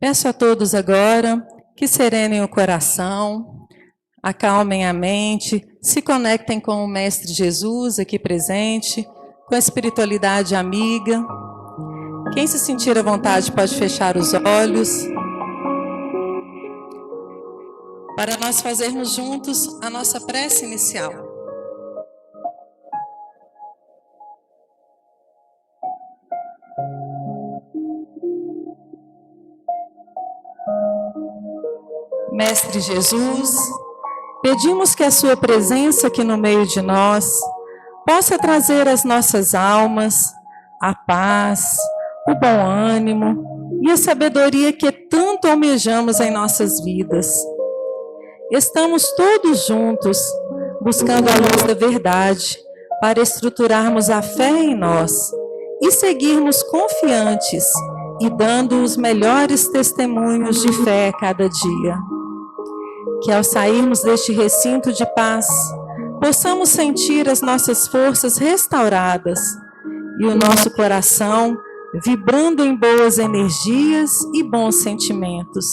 Peço a todos agora que serenem o coração, acalmem a mente, se conectem com o Mestre Jesus aqui presente, com a espiritualidade amiga. Quem se sentir à vontade pode fechar os olhos, para nós fazermos juntos a nossa prece inicial. Mestre Jesus, pedimos que a sua presença aqui no meio de nós possa trazer às nossas almas a paz, o bom ânimo e a sabedoria que tanto almejamos em nossas vidas. Estamos todos juntos buscando a luz da verdade para estruturarmos a fé em nós e seguirmos confiantes e dando os melhores testemunhos de fé a cada dia. Que ao sairmos deste recinto de paz, possamos sentir as nossas forças restauradas e o nosso coração vibrando em boas energias e bons sentimentos.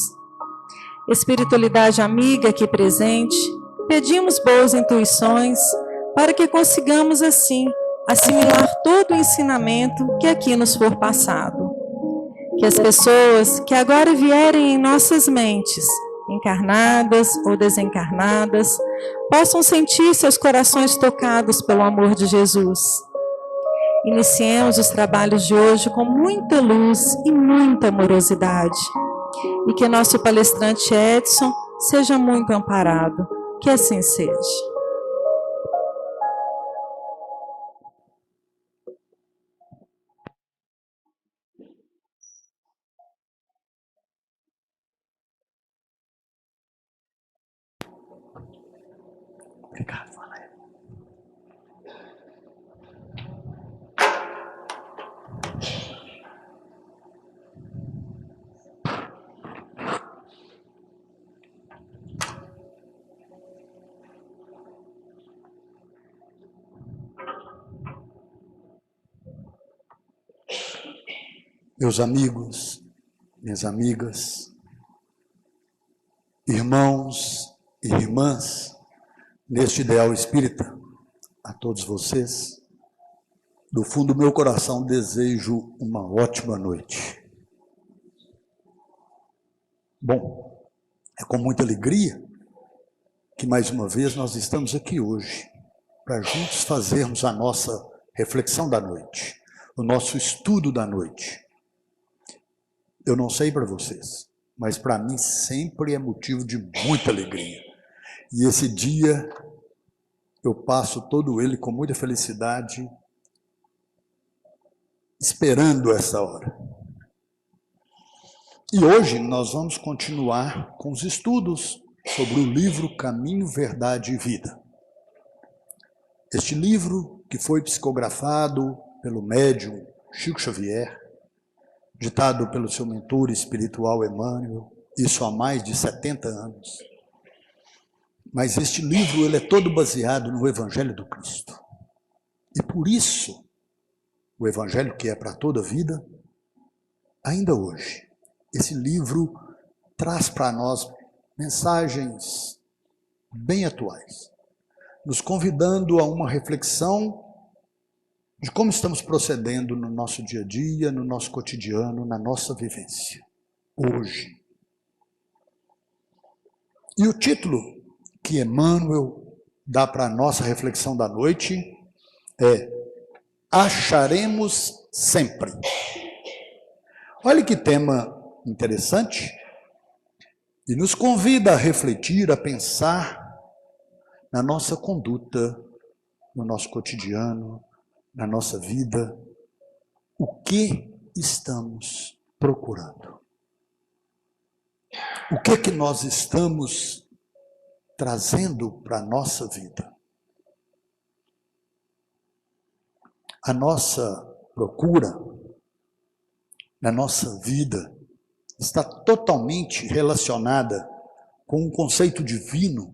Espiritualidade amiga aqui presente, pedimos boas intuições para que consigamos assim assimilar todo o ensinamento que aqui nos for passado. Que as pessoas que agora vierem em nossas mentes, encarnadas ou desencarnadas, possam sentir seus corações tocados pelo amor de Jesus. Iniciemos os trabalhos de hoje com muita luz e muita amorosidade. E que nosso palestrante Edson seja muito amparado. Que assim seja. Obrigado, Valéria. Meus amigos, minhas amigas, irmãos e irmãs, neste ideal espírita, a todos vocês, do fundo do meu coração desejo uma ótima noite. Bom, é com muita alegria que mais uma vez nós estamos aqui hoje, para juntos fazermos a nossa reflexão da noite, o nosso estudo da noite. Eu não sei para vocês, mas para mim sempre é motivo de muita alegria. E esse dia eu passo todo ele com muita felicidade, esperando essa hora. E hoje nós vamos continuar com os estudos sobre o livro Caminho, Verdade e Vida. Este livro, que foi psicografado pelo médium Chico Xavier, ditado pelo seu mentor espiritual Emmanuel, isso há mais de 70 anos. Mas este livro ele é todo baseado no Evangelho do Cristo. E por isso, o Evangelho que é para toda a vida, ainda hoje, esse livro traz para nós mensagens bem atuais, nos convidando a uma reflexão de como estamos procedendo no nosso dia a dia, no nosso cotidiano, na nossa vivência, hoje. E o título que Emmanuel dá para a nossa reflexão da noite é Acharemos Sempre. Olha que tema interessante, e nos convida a refletir, a pensar na nossa conduta, no nosso cotidiano, na nossa vida, o que estamos procurando? O que nós estamos trazendo para a nossa vida? A nossa procura, na nossa vida, está totalmente relacionada com um conceito divino,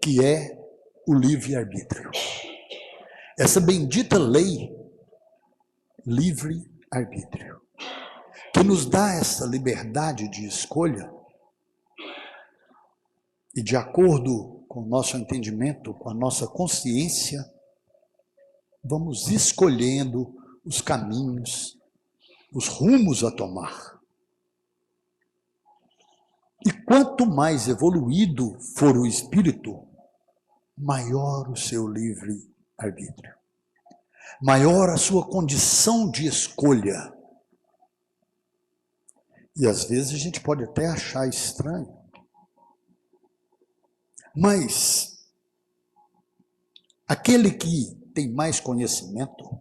que é o livre-arbítrio. Essa bendita lei, livre-arbítrio. que nos dá essa liberdade de escolha, e de acordo com o nosso entendimento, com a nossa consciência, vamos escolhendo os caminhos, os rumos a tomar. E quanto mais evoluído for o espírito, maior o seu livre-arbítrio, maior a sua condição de escolha. E às vezes a gente pode até achar estranho, mas aquele que tem mais conhecimento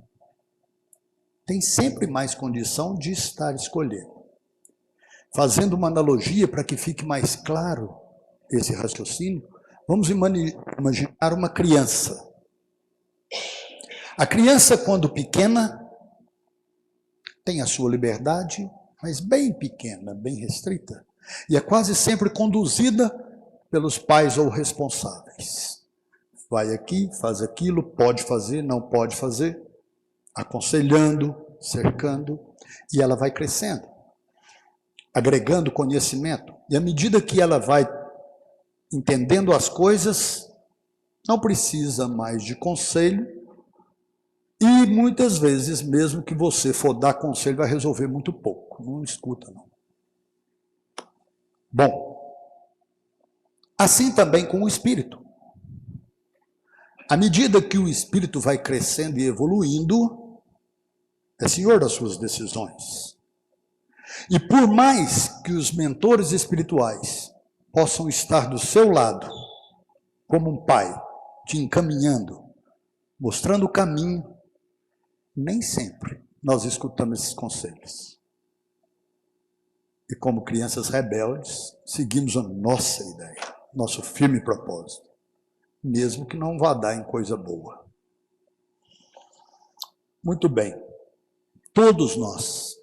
tem sempre mais condição de estar escolhendo. Fazendo uma analogia para que fique mais claro esse raciocínio, vamos imaginar uma criança. A criança, quando pequena, tem a sua liberdade, mas bem pequena, bem restrita, e é quase sempre conduzida pelos pais ou responsáveis. Vai aqui, faz aquilo, pode fazer, não pode fazer, aconselhando, cercando, e ela vai crescendo, agregando conhecimento. E à medida que ela vai entendendo as coisas, não precisa mais de conselho, e muitas vezes, mesmo que você for dar conselho, vai resolver muito pouco, não escuta não. Bom, assim também com o espírito. À medida que o espírito vai crescendo e evoluindo, é senhor das suas decisões. E por mais que os mentores espirituais possam estar do seu lado, como um pai, te encaminhando, mostrando o caminho, nem sempre nós escutamos esses conselhos. E como crianças rebeldes, seguimos a nossa ideia, nosso firme propósito, mesmo que não vá dar em coisa boa. Muito bem, todos nós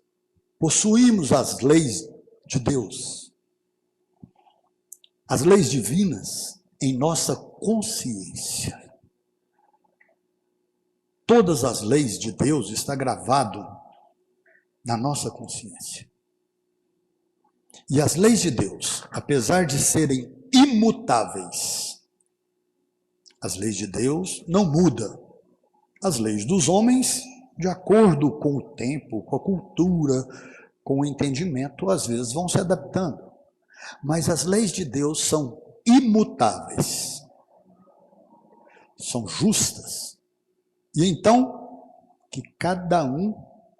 possuímos as leis de Deus, as leis divinas em nossa consciência. Todas as leis de Deus estão gravadas na nossa consciência. E as leis de Deus, apesar de serem imutáveis, as leis de Deus não mudam. As leis dos homens, de acordo com o tempo, com a cultura, com o entendimento, às vezes vão se adaptando. Mas as leis de Deus são imutáveis, são justas. E então, que cada um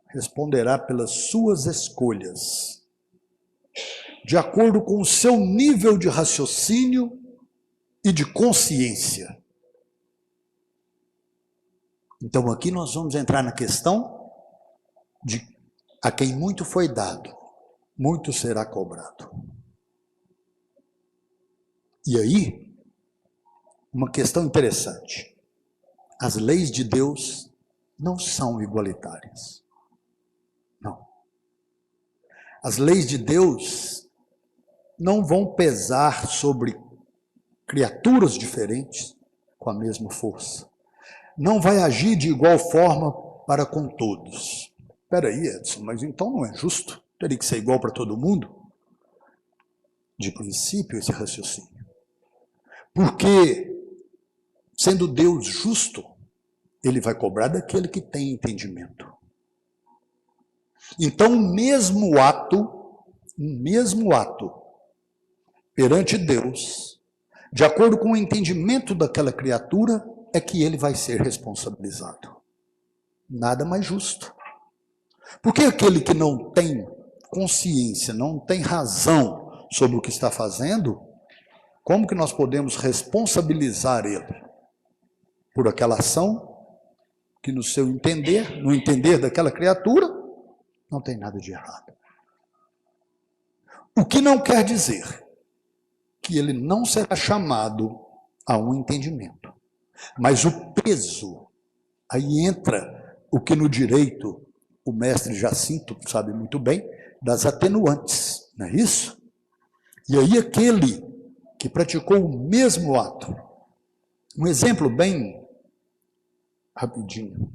responderá pelas suas escolhas, de acordo com o seu nível de raciocínio e de consciência. Então aqui nós vamos entrar na questão de a quem muito foi dado, muito será cobrado. E aí, uma questão interessante. As leis de Deus não são igualitárias. Não. As leis de Deus não vão pesar sobre criaturas diferentes com a mesma força. Não vai agir de igual forma para com todos. Espera aí, Edson, mas então não é justo? Teria que ser igual para todo mundo? De princípio, esse raciocínio. Porque, sendo Deus justo, ele vai cobrar daquele que tem entendimento. Então, o mesmo ato, perante Deus, de acordo com o entendimento daquela criatura, é que ele vai ser responsabilizado. Nada mais justo. Porque aquele que não tem consciência, não tem razão sobre o que está fazendo, como que nós podemos responsabilizar ele por aquela ação que no seu entender, no entender daquela criatura, não tem nada de errado? O que não quer dizer que ele não será chamado a um entendimento. Mas o peso, aí entra o que no direito o mestre Jacinto sabe muito bem, das atenuantes, não é isso? E aí aquele que praticou o mesmo ato, um exemplo bem rapidinho,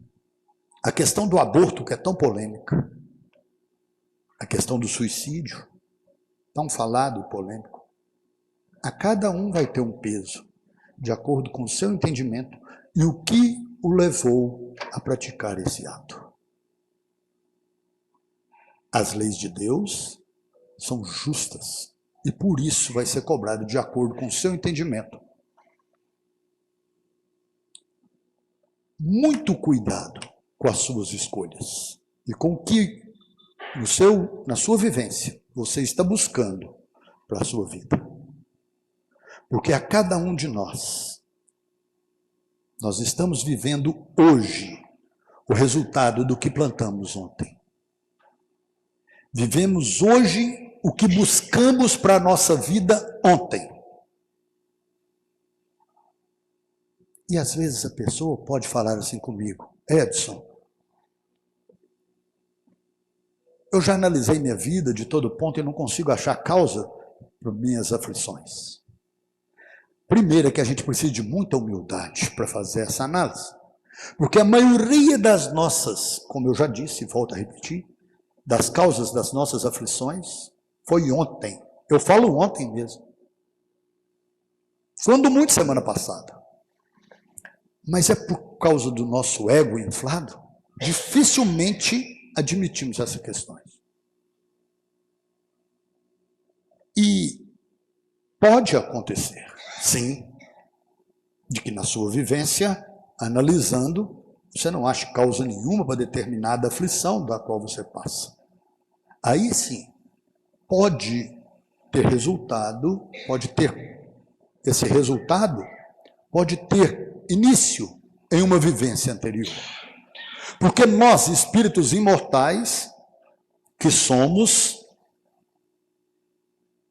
a questão do aborto, que é tão polêmica. a questão do suicídio, tão falado e polêmico. A cada um vai ter um peso, de acordo com o seu entendimento e o que o levou a praticar esse ato. As leis de Deus são justas e por isso vai ser cobrado de acordo com o seu entendimento. Muito cuidado com as suas escolhas e com o que na sua vivência você está buscando para a sua vida. Porque a cada um de nós estamos vivendo hoje o resultado do que plantamos ontem. Vivemos hoje o que buscamos para a nossa vida ontem. E às vezes a pessoa pode falar assim comigo: Edson, eu já analisei minha vida de todo ponto e não consigo achar causa para minhas aflições. Primeiro é que a gente precisa de muita humildade para fazer essa análise. Porque a maioria das nossas, como eu já disse, volto a repetir, das causas das nossas aflições, foi ontem. Eu falo ontem mesmo. Falando muito semana passada. Mas é por causa do nosso ego inflado, dificilmente admitimos essas questões. E pode acontecer, sim, de que na sua vivência, analisando, você não acha causa nenhuma para determinada aflição da qual você passa. Aí sim, pode ter resultado, esse resultado pode ter início em uma vivência anterior. Porque nós, espíritos imortais, que somos,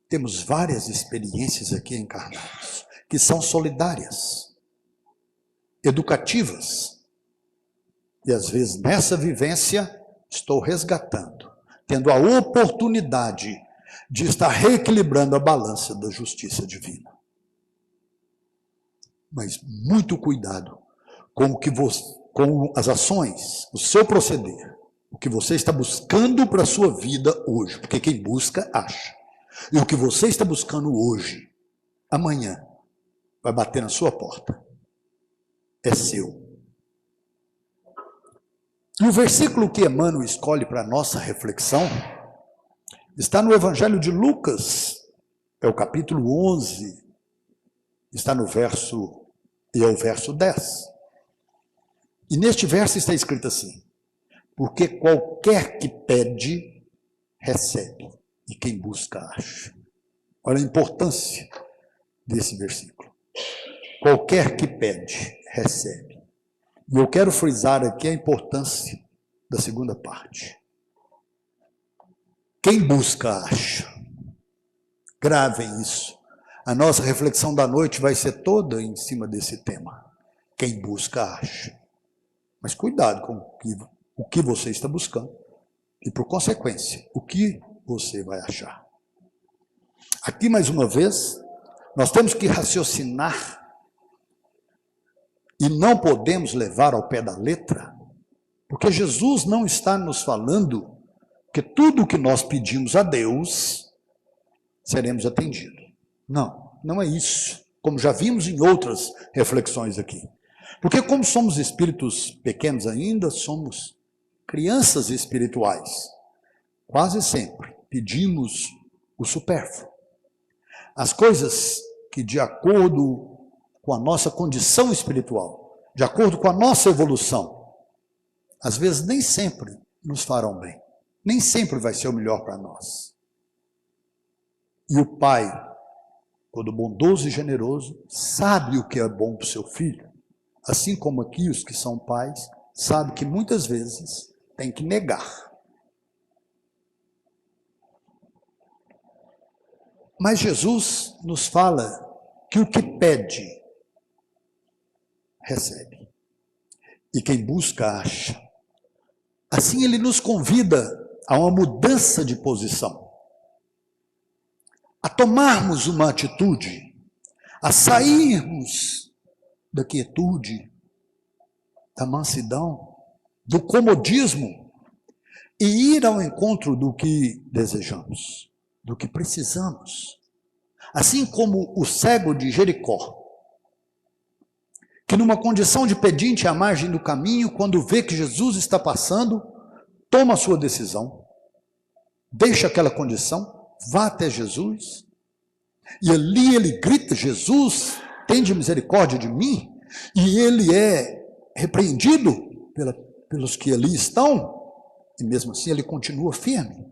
temos várias experiências aqui encarnadas, que são solidárias, educativas. E às vezes nessa vivência estou resgatando, tendo a oportunidade de estar reequilibrando a balança da justiça divina. Mas muito cuidado com as ações, o seu proceder, o que você está buscando para a sua vida hoje, porque quem busca, acha. E o que você está buscando hoje, amanhã, vai bater na sua porta. É seu. E o versículo que Emmanuel escolhe para a nossa reflexão está no Evangelho de Lucas, é o capítulo 11, está no verso, e é o verso 10. E neste verso está escrito assim: porque qualquer que pede, recebe, e quem busca, acha. Olha a importância desse versículo. Qualquer que pede, recebe. E eu quero frisar aqui a importância da segunda parte. Quem busca, acha. Gravem isso. A nossa reflexão da noite vai ser toda em cima desse tema. Quem busca, acha. Mas cuidado com o que você está buscando. E, por consequência, o que você vai achar. Aqui, mais uma vez, nós temos que raciocinar e não podemos levar ao pé da letra, porque Jesus não está nos falando que tudo o que nós pedimos a Deus, seremos atendidos. Não, não é isso, como já vimos em outras reflexões aqui. Porque como somos espíritos pequenos ainda, somos crianças espirituais. Quase sempre pedimos o supérfluo. As coisas que, de acordo com a nossa condição espiritual, de acordo com a nossa evolução, às vezes nem sempre nos farão bem. Nem sempre vai ser o melhor para nós. E o Pai, todo bondoso e generoso, sabe o que é bom para o seu filho. Assim como aqui os que são pais, sabem que muitas vezes tem que negar. Mas Jesus nos fala que o que pede, recebe. E quem busca, acha. Assim ele nos convida a uma mudança de posição. A tomarmos uma atitude, a sairmos da quietude, da mansidão, do comodismo e ir ao encontro do que desejamos, do que precisamos. Assim como o cego de Jericó, que numa condição de pedinte à margem do caminho, quando vê que Jesus está passando, toma a sua decisão, deixa aquela condição, vá até Jesus, e ali ele grita: Jesus, tende misericórdia de mim, e ele é repreendido pelos que ali estão, e mesmo assim ele continua firme,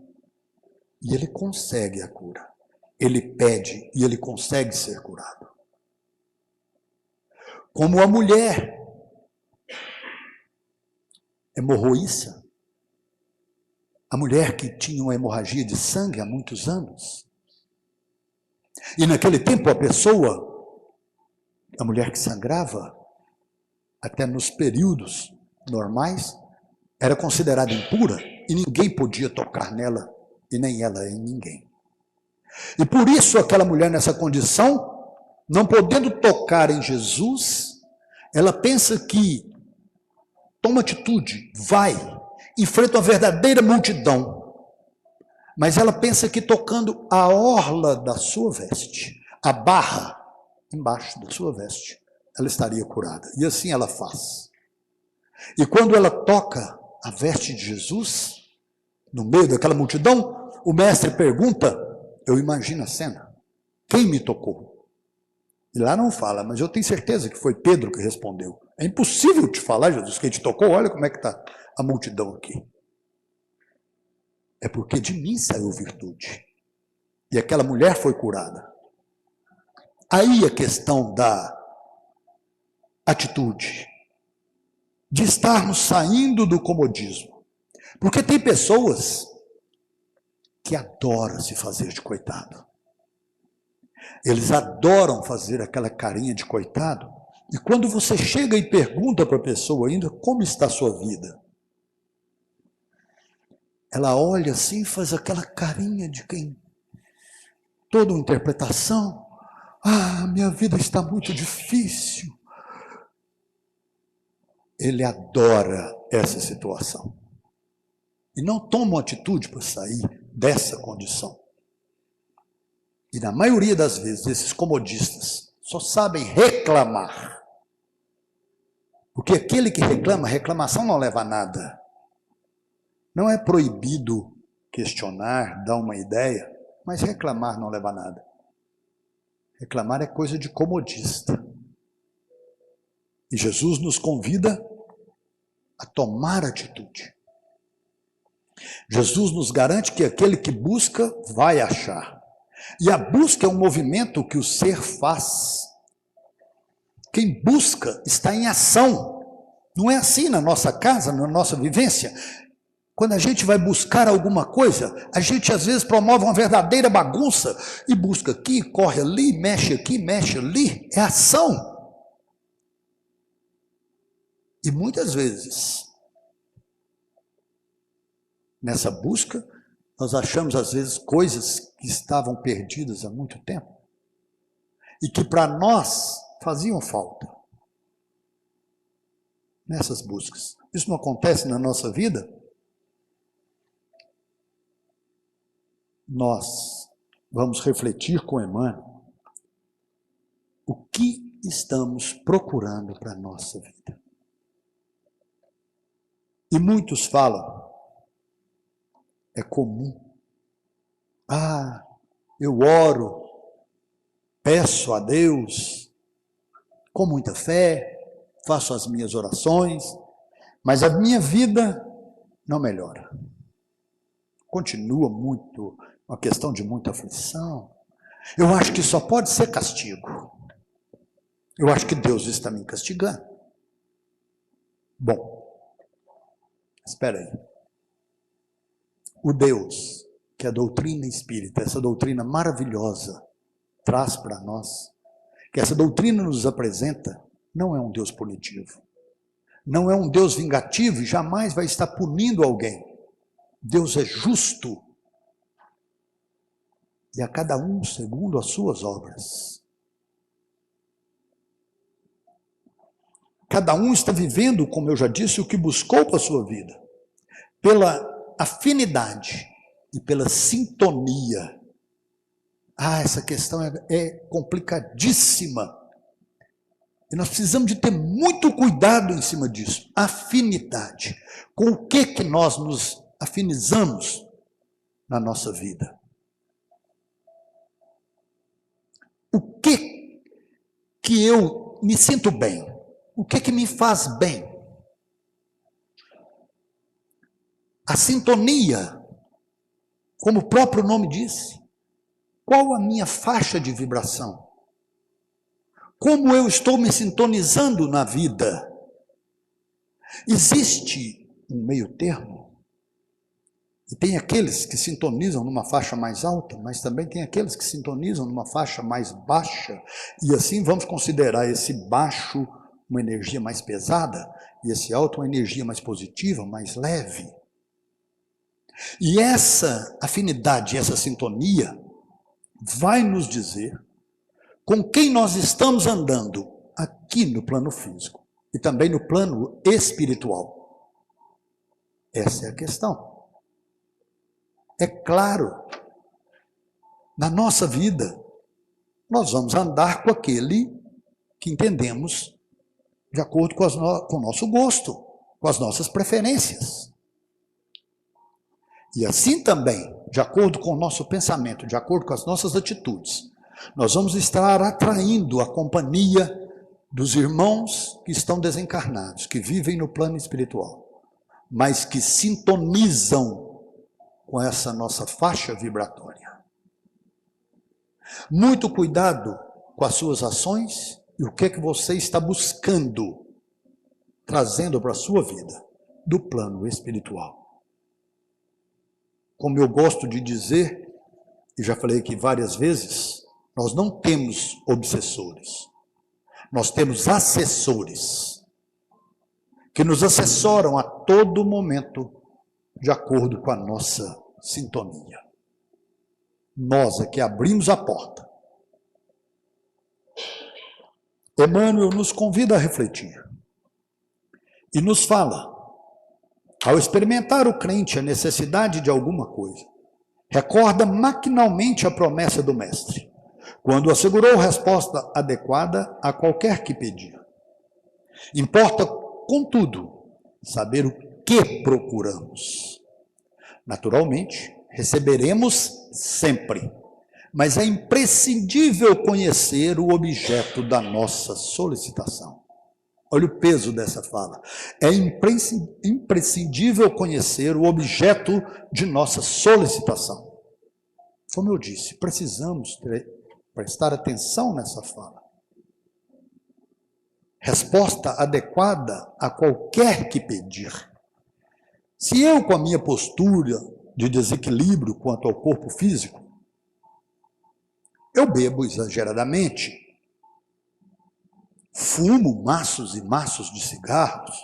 e ele consegue a cura, ele pede e ele consegue ser curado. Como a mulher hemorroíça, a mulher que tinha uma hemorragia de sangue há muitos anos, e naquele tempo a mulher que sangrava, até nos períodos normais, era considerada impura e ninguém podia tocar nela e nem ela em ninguém. E por isso aquela mulher nessa condição, não podendo tocar em Jesus, ela pensa que toma atitude, vai, enfrenta uma verdadeira multidão, mas ela pensa que tocando a orla da sua veste, a barra embaixo da sua veste, ela estaria curada. E assim ela faz. E quando ela toca a veste de Jesus, no meio daquela multidão, o mestre pergunta, eu imagino a cena, quem me tocou? E lá não fala, mas eu tenho certeza que foi Pedro que respondeu. É impossível te falar, Jesus, quem te tocou, olha como é que está a multidão aqui. É porque de mim saiu virtude. E aquela mulher foi curada. Aí a questão da atitude, de estarmos saindo do comodismo. Porque tem pessoas que adoram se fazer de coitado. Eles adoram fazer aquela carinha de coitado. E quando você chega e pergunta para a pessoa ainda, como está a sua vida? Ela olha assim e faz aquela carinha de quem? Toda uma interpretação. Ah, minha vida está muito difícil. Ele adora essa situação. E não toma uma atitude para sair dessa condição. E na maioria das vezes, esses comodistas só sabem reclamar. Porque aquele que reclama, reclamação não leva a nada. Não é proibido questionar, dar uma ideia, mas reclamar não leva a nada. Reclamar é coisa de comodista. E Jesus nos convida a tomar atitude. Jesus nos garante que aquele que busca vai achar. E a busca é um movimento que o ser faz. Quem busca está em ação. Não é assim na nossa casa, na nossa vivência. Quando a gente vai buscar alguma coisa, a gente às vezes promove uma verdadeira bagunça e busca aqui, corre ali, mexe ali. É ação. E muitas vezes, nessa busca, nós achamos às vezes coisas que estavam perdidas há muito tempo e que para nós faziam falta nessas buscas. Isso não acontece na nossa vida? Nós vamos refletir com Emmanuel o que estamos procurando para a nossa vida. E muitos falam, é comum. Ah, eu oro, peço a Deus, com muita fé, faço as minhas orações, mas a minha vida não melhora. Continua muito, uma questão de muita aflição. Eu acho que só pode ser castigo. Eu acho que Deus está me castigando. Bom, espera aí. O Deus, que a doutrina espírita, essa doutrina maravilhosa, traz para nós, que essa doutrina nos apresenta, não é um Deus punitivo. Não é um Deus vingativo e jamais vai estar punindo alguém. Deus é justo. E a cada um segundo as suas obras. Cada um está vivendo, como eu já disse, o que buscou para a sua vida. Pela afinidade e pela sintonia. Essa questão é complicadíssima. E nós precisamos de ter muito cuidado em cima disso. Afinidade. Com o que nós nos afinizamos na nossa vida? O que eu me sinto bem? O que me faz bem? A sintonia, como o próprio nome diz, qual a minha faixa de vibração? Como eu estou me sintonizando na vida? Existe um meio termo? E tem aqueles que sintonizam numa faixa mais alta, mas também tem aqueles que sintonizam numa faixa mais baixa. E assim vamos considerar esse baixo uma energia mais pesada e esse alto uma energia mais positiva, mais leve. E essa afinidade, essa sintonia vai nos dizer com quem nós estamos andando aqui no plano físico e também no plano espiritual. Essa é a questão. É claro, na nossa vida, nós vamos andar com aquele que entendemos de acordo com o nosso gosto, com as nossas preferências. E assim também, de acordo com o nosso pensamento, de acordo com as nossas atitudes, nós vamos estar atraindo a companhia dos irmãos que estão desencarnados, que vivem no plano espiritual, mas que sintonizam com essa nossa faixa vibratória. Muito cuidado com as suas ações e o que você está buscando, trazendo para a sua vida, do plano espiritual. Como eu gosto de dizer, e já falei aqui várias vezes, nós não temos obsessores, nós temos assessores, que nos assessoram a todo momento, de acordo com a nossa sintonia. Nós é que abrimos a porta. Emmanuel nos convida a refletir e nos fala, ao experimentar o crente a necessidade de alguma coisa, recorda maquinalmente a promessa do mestre, quando assegurou resposta adequada a qualquer que pedir. Importa, contudo, saber o que procuramos. Naturalmente, receberemos sempre, mas é imprescindível conhecer o objeto da nossa solicitação. Olha o peso dessa fala. É imprescindível conhecer o objeto de nossa solicitação. Como eu disse, precisamos prestar atenção nessa fala. Resposta adequada a qualquer que pedir. Se eu, com a minha postura de desequilíbrio quanto ao corpo físico, eu bebo exageradamente, fumo maços e maços de cigarros,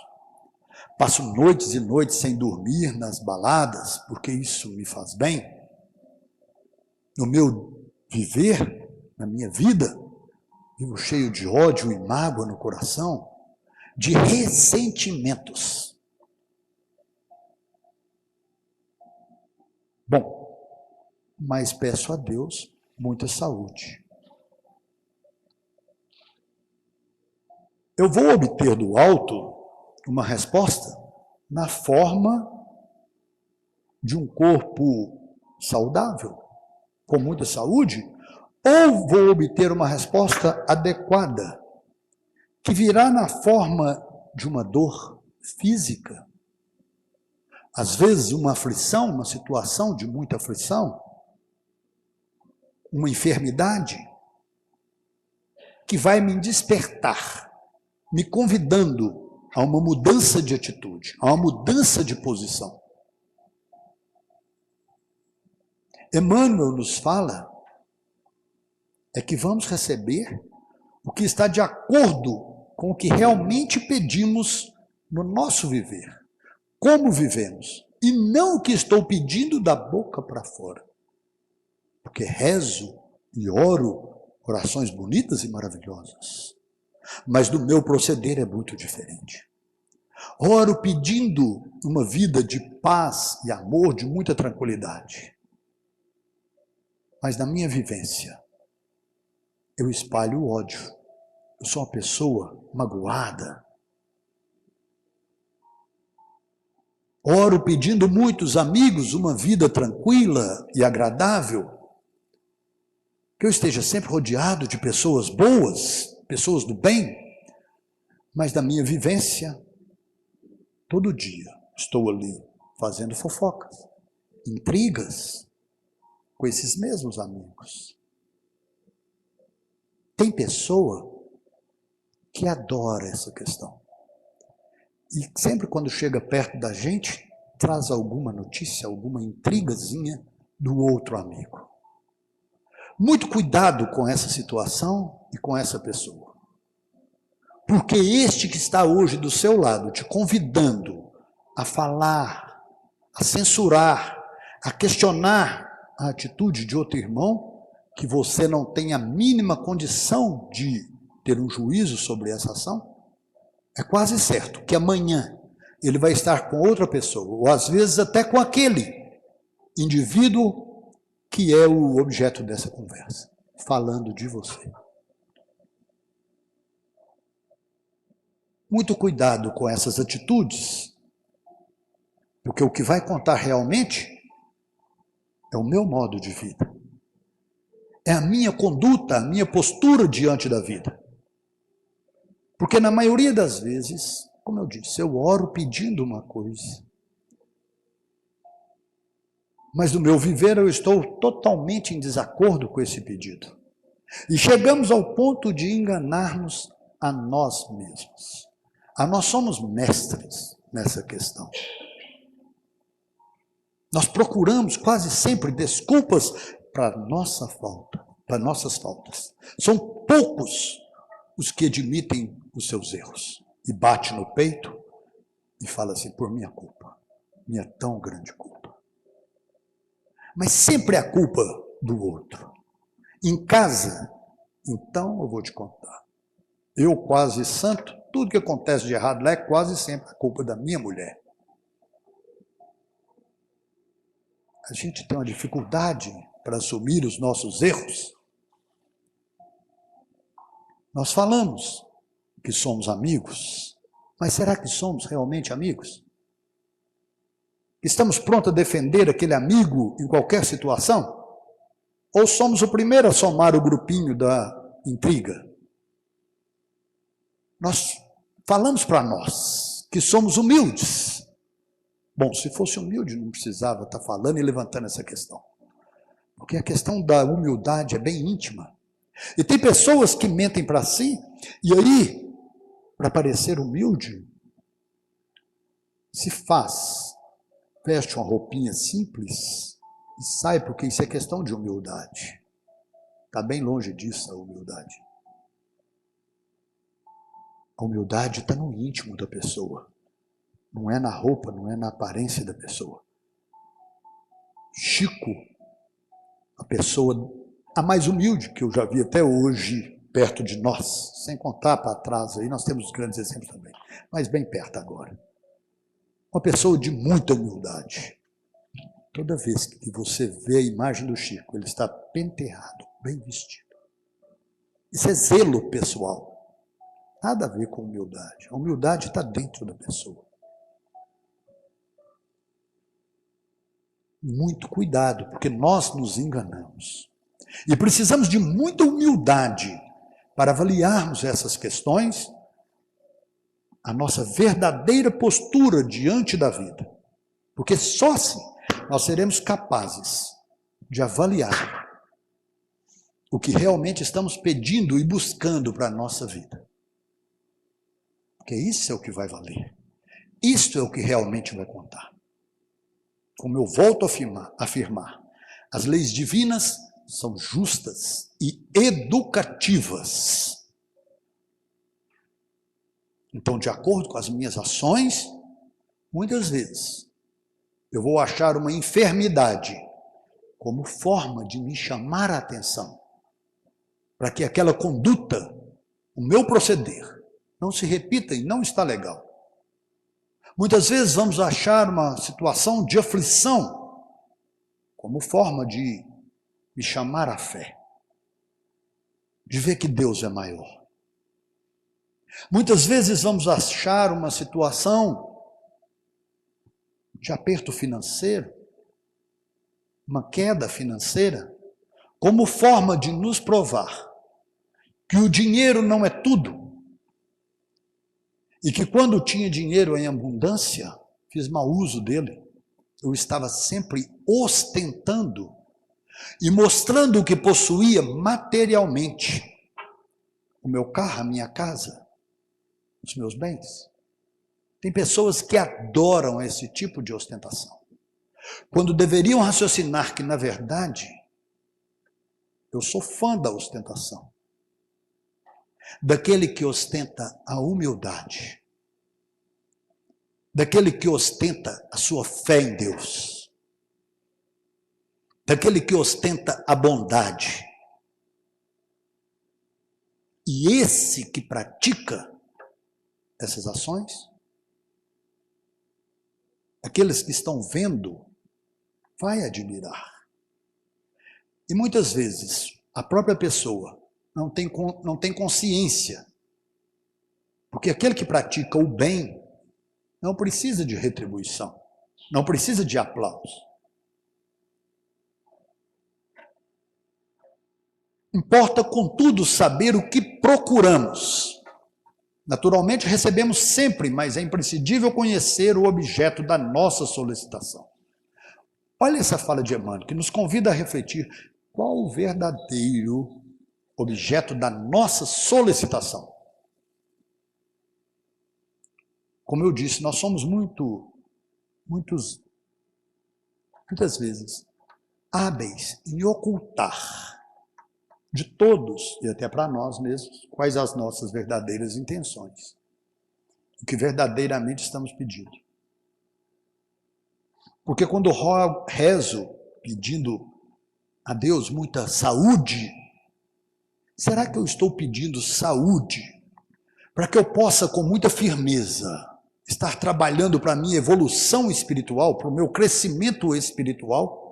passo noites e noites sem dormir nas baladas, porque isso me faz bem, no meu viver, na minha vida, vivo cheio de ódio e mágoa no coração, de ressentimentos. Bom, mas peço a Deus muita saúde. Eu vou obter do alto uma resposta na forma de um corpo saudável, com muita saúde, ou vou obter uma resposta adequada, que virá na forma de uma dor física. Às vezes uma aflição, uma situação de muita aflição, uma enfermidade, que vai me despertar, me convidando a uma mudança de atitude, a uma mudança de posição. Emmanuel nos fala que vamos receber o que está de acordo com o que realmente pedimos no nosso viver. Como vivemos, e não o que estou pedindo da boca para fora. Porque rezo e oro orações bonitas e maravilhosas, mas do meu proceder é muito diferente. Oro pedindo uma vida de paz e amor, de muita tranquilidade. Mas na minha vivência, eu espalho o ódio. Eu sou uma pessoa magoada. Oro pedindo muitos amigos uma vida tranquila e agradável. Que eu esteja sempre rodeado de pessoas boas, pessoas do bem. Mas na minha vivência, todo dia estou ali fazendo fofocas, intrigas com esses mesmos amigos. Tem pessoa que adora essa questão. E sempre quando chega perto da gente, traz alguma notícia, alguma intrigazinha do outro amigo. Muito cuidado com essa situação e com essa pessoa. Porque este que está hoje do seu lado, te convidando a falar, a censurar, a questionar a atitude de outro irmão, que você não tem a mínima condição de ter um juízo sobre essa ação, é quase certo que amanhã ele vai estar com outra pessoa, ou às vezes até com aquele indivíduo que é o objeto dessa conversa, falando de você. Muito cuidado com essas atitudes, porque o que vai contar realmente é o meu modo de vida. É a minha conduta, a minha postura diante da vida. Porque na maioria das vezes, como eu disse, eu oro pedindo uma coisa. Mas no meu viver eu estou totalmente em desacordo com esse pedido. E chegamos ao ponto de enganarmos a nós mesmos. Nós somos mestres nessa questão. Nós procuramos quase sempre desculpas para nossa falta, para nossas faltas. São poucos os que admitem os seus erros e bate no peito e fala assim, por minha culpa, minha tão grande culpa. Mas sempre é a culpa do outro. Em casa, então eu vou te contar. Eu quase santo, tudo que acontece de errado lá é quase sempre a culpa da minha mulher. A gente tem uma dificuldade para assumir os nossos erros. Nós falamos que somos amigos, mas será que somos realmente amigos? Estamos prontos a defender aquele amigo em qualquer situação? Ou somos o primeiro a somar o grupinho da intriga? Nós falamos para nós que somos humildes. Bom, se fosse humilde, não precisava estar falando e levantando essa questão. Porque a questão da humildade é bem íntima. E tem pessoas que mentem para si, e aí, para parecer humilde, se faz, veste uma roupinha simples e sai, porque isso é questão de humildade. Está bem longe disso a humildade. A humildade está no íntimo da pessoa. Não é na roupa, não é na aparência da pessoa. Chico, a pessoa a mais humilde que eu já vi até hoje perto de nós, sem contar para trás aí, nós temos grandes exemplos também, mas bem perto agora. Uma pessoa de muita humildade. Toda vez que você vê a imagem do Chico, ele está penteado, bem vestido. Isso é zelo pessoal. Nada a ver com humildade. A humildade está dentro da pessoa. Muito cuidado, porque nós nos enganamos. E precisamos de muita humildade para avaliarmos essas questões, a nossa verdadeira postura diante da vida. Porque só assim nós seremos capazes de avaliar o que realmente estamos pedindo e buscando para a nossa vida. Porque isso é o que vai valer. Isso é o que realmente vai contar. Como eu volto a afirmar, as leis divinas são justas e educativas. Então, de acordo com as minhas ações, muitas vezes eu vou achar uma enfermidade como forma de me chamar a atenção, para que aquela conduta, o meu proceder, não se repita e não está legal. Muitas vezes vamos achar uma situação de aflição como forma de me chamar à fé, de ver que Deus é maior. Muitas vezes vamos achar uma situação de aperto financeiro, uma queda financeira, como forma de nos provar que o dinheiro não é tudo e que quando tinha dinheiro em abundância, fiz mau uso dele. Eu estava sempre ostentando e mostrando o que possuía materialmente. O meu carro, a minha casa, os meus bens. Tem pessoas que adoram esse tipo de ostentação, quando deveriam raciocinar que, na verdade, eu sou fã da ostentação, daquele que ostenta a humildade, daquele que ostenta a sua fé em Deus, daquele que ostenta a bondade. E esse que pratica essas ações, aqueles que estão vendo, vai admirar. E muitas vezes a própria pessoa não tem consciência, porque aquele que pratica o bem não precisa de retribuição, não precisa de aplauso. Importa, contudo, saber o que procuramos. Naturalmente, recebemos sempre, mas é imprescindível conhecer o objeto da nossa solicitação. Olha essa fala de Emmanuel, que nos convida a refletir qual o verdadeiro objeto da nossa solicitação. Como eu disse, nós somos muitas vezes hábeis em ocultar de todos, e até para nós mesmos, quais as nossas verdadeiras intenções, o que verdadeiramente estamos pedindo. Porque quando rezo pedindo a Deus muita saúde, será que eu estou pedindo saúde para que eu possa com muita firmeza estar trabalhando para a minha evolução espiritual, para o meu crescimento espiritual?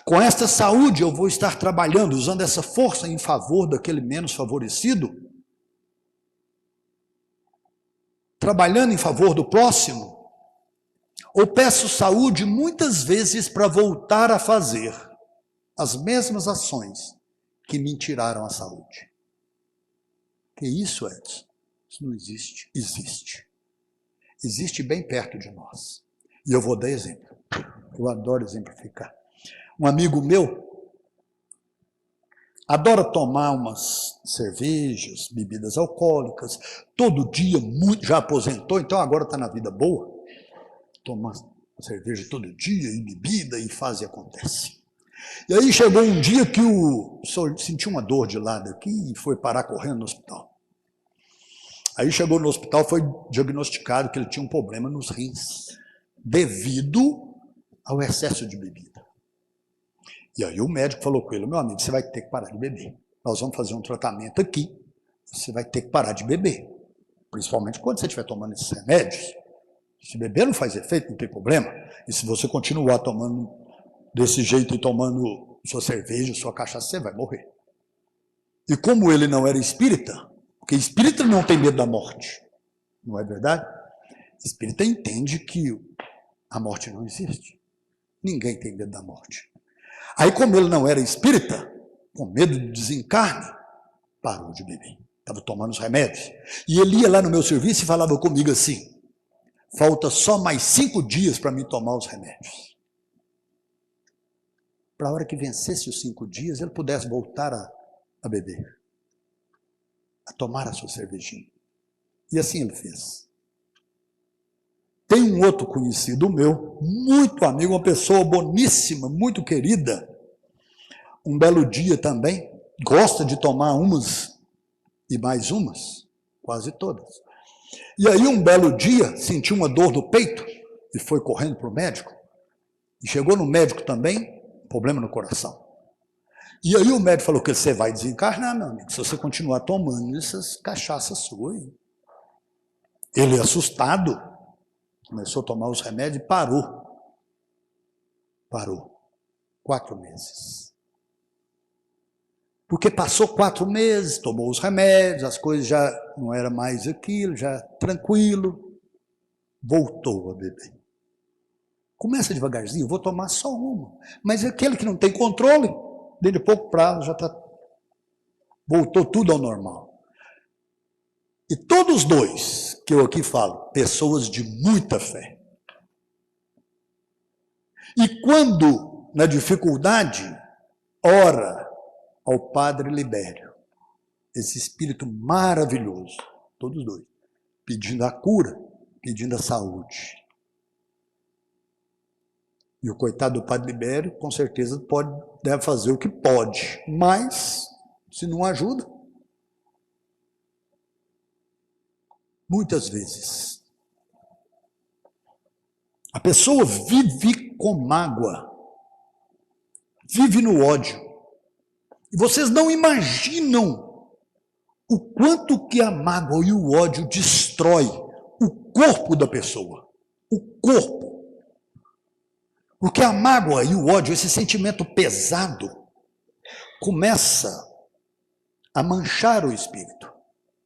Com esta saúde eu vou estar trabalhando, usando essa força em favor daquele menos favorecido, trabalhando em favor do próximo, ou peço saúde muitas vezes para voltar a fazer as mesmas ações que me tiraram a saúde. Que isso, Edson? Isso não existe. Existe. Existe bem perto de nós. E eu vou dar exemplo. Eu adoro exemplificar. Um amigo meu adora tomar umas cervejas, bebidas alcoólicas, todo dia, já aposentou, então agora está na vida boa. Toma cerveja todo dia, e bebida, e faz e acontece. E aí chegou um dia que o senhor sentiu uma dor de lado aqui e foi parar correndo no hospital. Aí chegou no hospital, foi diagnosticado que ele tinha um problema nos rins, devido ao excesso de bebida. E aí o médico falou com ele: meu amigo, você vai ter que parar de beber. Nós vamos fazer um tratamento aqui, você vai ter que parar de beber. Principalmente quando você estiver tomando esses remédios. Se beber não faz efeito, não tem problema. E se você continuar tomando desse jeito e tomando sua cerveja, sua cachaça, você vai morrer. E como ele não era espírita, porque espírita não tem medo da morte, não é verdade? Espírita entende que a morte não existe. Ninguém tem medo da morte. Aí, como ele não era espírita, com medo do desencarne, parou de beber. Estava tomando os remédios. E ele ia lá no meu serviço e falava comigo assim: falta só mais 5 dias para mim tomar os remédios. Para a hora que vencesse os 5 dias, ele pudesse voltar a beber, a tomar a sua cervejinha. E assim ele fez. Tem um outro conhecido meu, muito amigo, uma pessoa boníssima, muito querida. Um belo dia também, gosta de tomar umas e mais umas, quase todas. E aí um belo dia, sentiu uma dor no peito e foi correndo para o médico. E chegou no médico também, problema no coração. E aí o médico falou que você vai desencarnar, meu amigo, se você continuar tomando essas cachaças suas. Ele assustado. Começou a tomar os remédios e parou. Parou. 4 meses. Porque passou 4 meses, tomou os remédios, as coisas já não era mais aquilo, já tranquilo. Voltou a beber. Começa devagarzinho, vou tomar só uma. Mas aquele que não tem controle, dentro de pouco prazo já voltou tudo ao normal. E todos dois, que eu aqui falo, pessoas de muita fé. E quando, na dificuldade, ora ao Padre Libério, esse espírito maravilhoso, todos dois, pedindo a cura, pedindo a saúde. E o coitado do Padre Libério, com certeza, deve fazer o que pode, mas, se não ajuda, muitas vezes, a pessoa vive com mágoa, vive no ódio. E vocês não imaginam o quanto que a mágoa e o ódio destrói o corpo da pessoa. O corpo. Porque a mágoa e o ódio, esse sentimento pesado, começa a manchar o espírito,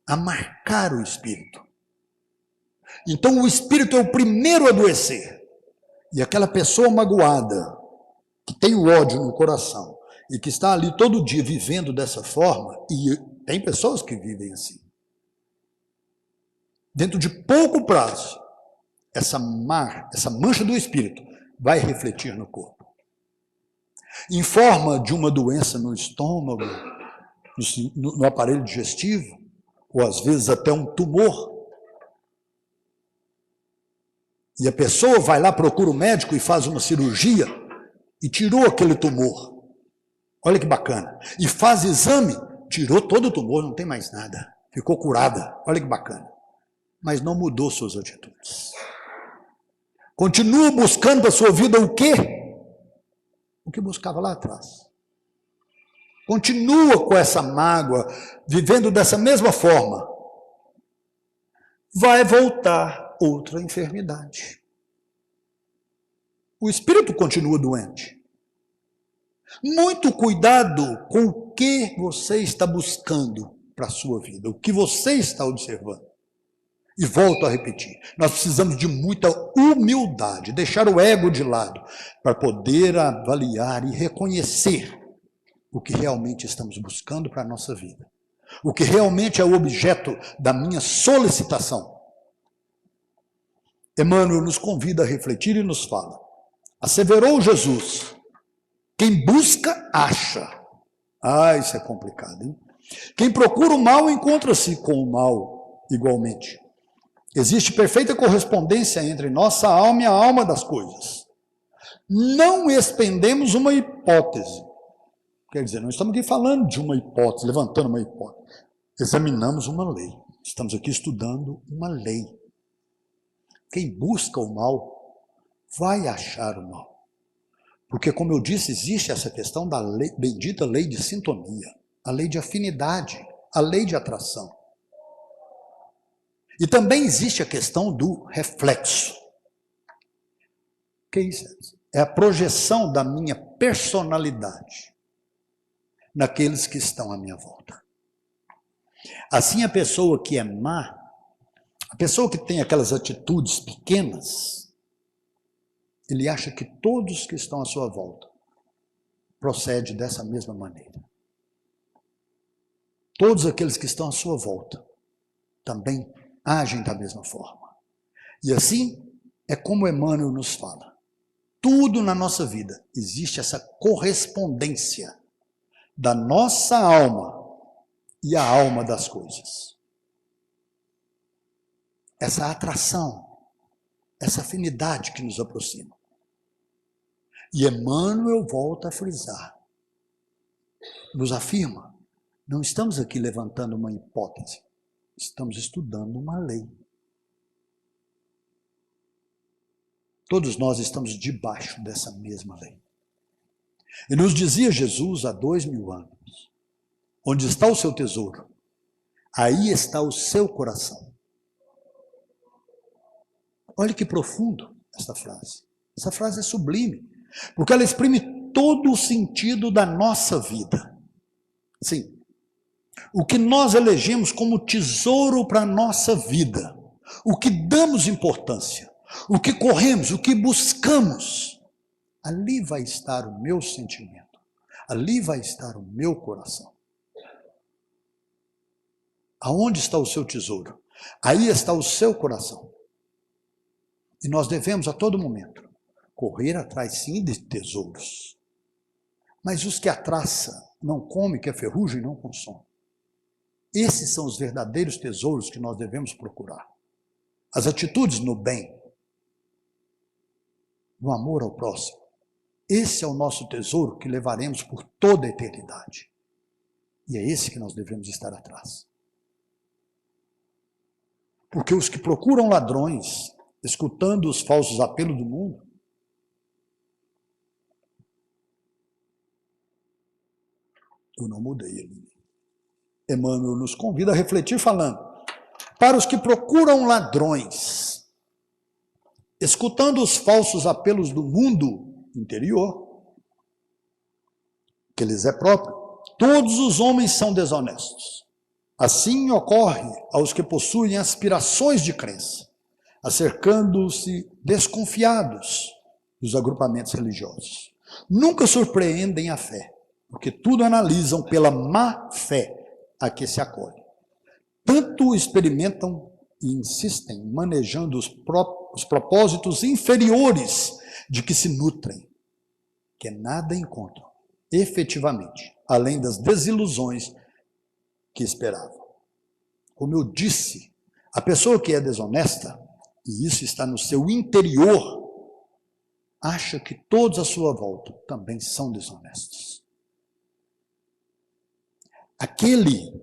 a marcar o espírito. Então o espírito é o primeiro a adoecer. E aquela pessoa magoada, que tem o ódio no coração, e que está ali todo dia vivendo dessa forma, e tem pessoas que vivem assim, dentro de pouco prazo, essa mancha do espírito vai refletir no corpo. Em forma de uma doença no estômago, no aparelho digestivo, ou às vezes até um tumor. E a pessoa vai lá, procura o médico e faz uma cirurgia e tirou aquele tumor. Olha que bacana. E faz exame, tirou todo o tumor, não tem mais nada. Ficou curada. Olha que bacana. Mas não mudou suas atitudes. Continua buscando para a sua vida o quê? O que buscava lá atrás. Continua com essa mágoa, vivendo dessa mesma forma. Vai voltar outra enfermidade. O espírito continua doente. Muito cuidado com o que você está buscando para a sua vida, o que você está observando. E volto a repetir, nós precisamos de muita humildade, deixar o ego de lado, para poder avaliar e reconhecer o que realmente estamos buscando para a nossa vida. O que realmente é o objeto da minha solicitação. Emmanuel nos convida a refletir e nos fala: asseverou Jesus, quem busca, acha. Ah, isso é complicado, hein? Quem procura o mal, encontra-se com o mal igualmente. Existe perfeita correspondência entre nossa alma e a alma das coisas. Não expendemos uma hipótese. Quer dizer, não estamos aqui falando de uma hipótese, levantando uma hipótese. Examinamos uma lei. Estamos aqui estudando uma lei. Quem busca o mal, vai achar o mal. Porque, como eu disse, existe essa questão da lei, bendita lei de sintonia, a lei de afinidade, a lei de atração. E também existe a questão do reflexo. O que é isso? É a projeção da minha personalidade naqueles que estão à minha volta. Assim, a pessoa que é má, a pessoa que tem aquelas atitudes pequenas, ele acha que todos que estão à sua volta procedem dessa mesma maneira. Todos aqueles que estão à sua volta também agem da mesma forma. E assim é como Emmanuel nos fala. Tudo na nossa vida existe essa correspondência da nossa alma e a alma das coisas. Essa atração, essa afinidade que nos aproxima. E Emmanuel volta a frisar, nos afirma, não estamos aqui levantando uma hipótese, estamos estudando uma lei. Todos nós estamos debaixo dessa mesma lei. E nos dizia Jesus há 2000 anos, onde está o seu tesouro, aí está o seu coração. Olha que profundo essa frase. Essa frase é sublime, porque ela exprime todo o sentido da nossa vida. Sim, o que nós elegemos como tesouro para a nossa vida, o que damos importância, o que corremos, o que buscamos, ali vai estar o meu sentimento, ali vai estar o meu coração. Aonde está o seu tesouro? Aí está o seu coração. E nós devemos a todo momento correr atrás sim de tesouros. Mas os que a traça não come, que a ferrugem não consome. Esses são os verdadeiros tesouros que nós devemos procurar. As atitudes no bem, no amor ao próximo. Esse é o nosso tesouro que levaremos por toda a eternidade. E é esse que nós devemos estar atrás. Porque os que procuram ladrões, escutando os falsos apelos do mundo, eu não mudei ali. Emmanuel nos convida a refletir falando, para os que procuram ladrões, escutando os falsos apelos do mundo interior, que lhes é próprio, todos os homens são desonestos. Assim ocorre aos que possuem aspirações de crença, acercando-se desconfiados dos agrupamentos religiosos. Nunca surpreendem a fé, porque tudo analisam pela má fé a que se acolhem. Tanto experimentam e insistem manejando os propósitos inferiores de que se nutrem, que nada encontram, efetivamente, além das desilusões que esperavam. Como eu disse, a pessoa que é desonesta, e isso está no seu interior, acha que todos à sua volta também são desonestos. Aquele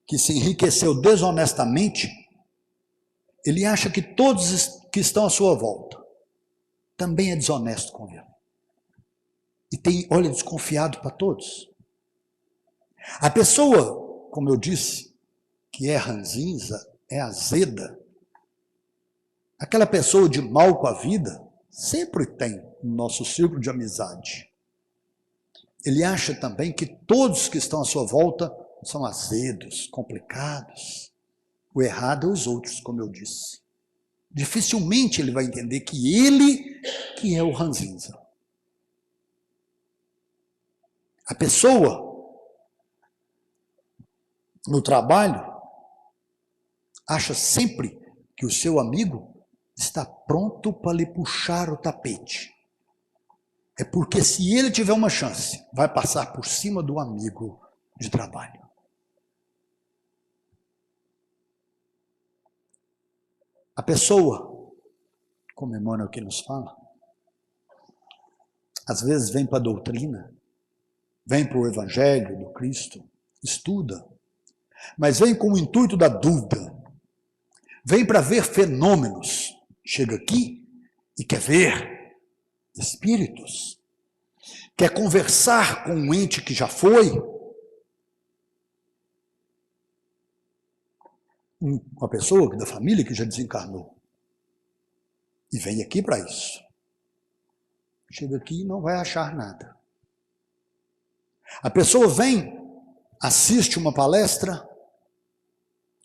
que se enriqueceu desonestamente, ele acha que todos que estão à sua volta também é desonesto com ele. E tem, olha, desconfiado para todos. A pessoa, como eu disse, que é ranzinza, é azeda, aquela pessoa de mal com a vida, sempre tem no nosso círculo de amizade. Ele acha também que todos que estão à sua volta são azedos, complicados. O errado é os outros, como eu disse. Dificilmente ele vai entender que ele que é o ranzinza. A pessoa no trabalho acha sempre que o seu amigo está pronto para lhe puxar o tapete. É porque se ele tiver uma chance, vai passar por cima do amigo de trabalho. A pessoa, como Emmanuel aqui nos fala, às vezes vem para a doutrina, vem para o Evangelho do Cristo, estuda, mas vem com o intuito da dúvida, vem para ver fenômenos, chega aqui e quer ver espíritos, quer conversar com um ente que já foi, uma pessoa da família que já desencarnou, e vem aqui para isso. Chega aqui e não vai achar nada. A pessoa vem, assiste uma palestra,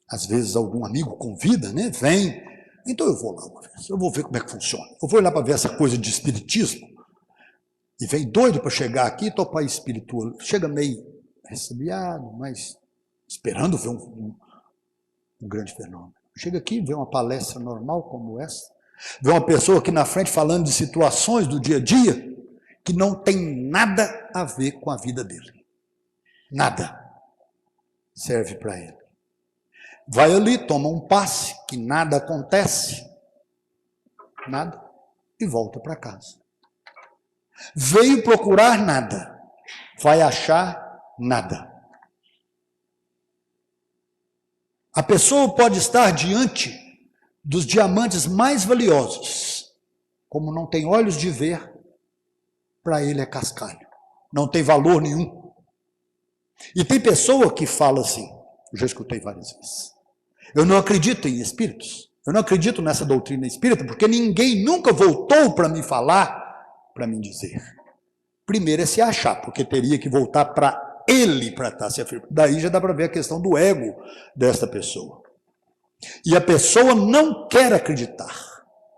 às vezes algum amigo convida, né? Vem, então eu vou lá uma vez, eu vou ver como é que funciona. Eu vou lá para ver essa coisa de espiritismo, e vem doido para chegar aqui e topar espiritual. Chega meio ressabiado, mas esperando ver um grande fenômeno. Chega aqui, vê uma palestra normal como essa, vê uma pessoa aqui na frente falando de situações do dia a dia que não tem nada a ver com a vida dele. Nada serve para ele. Vai ali, toma um passe, que nada acontece, nada, e volta para casa. Veio procurar nada, vai achar nada. A pessoa pode estar diante dos diamantes mais valiosos, como não tem olhos de ver, para ele é cascalho, não tem valor nenhum. E tem pessoa que fala assim, eu já escutei várias vezes, eu não acredito em espíritos, Eu não acredito nessa doutrina espírita, porque ninguém nunca voltou para me falar, para me dizer. Primeiro é se achar, porque teria que voltar para ele para estar se afirmando. Daí já dá para ver a questão do ego desta pessoa. E a pessoa não quer acreditar.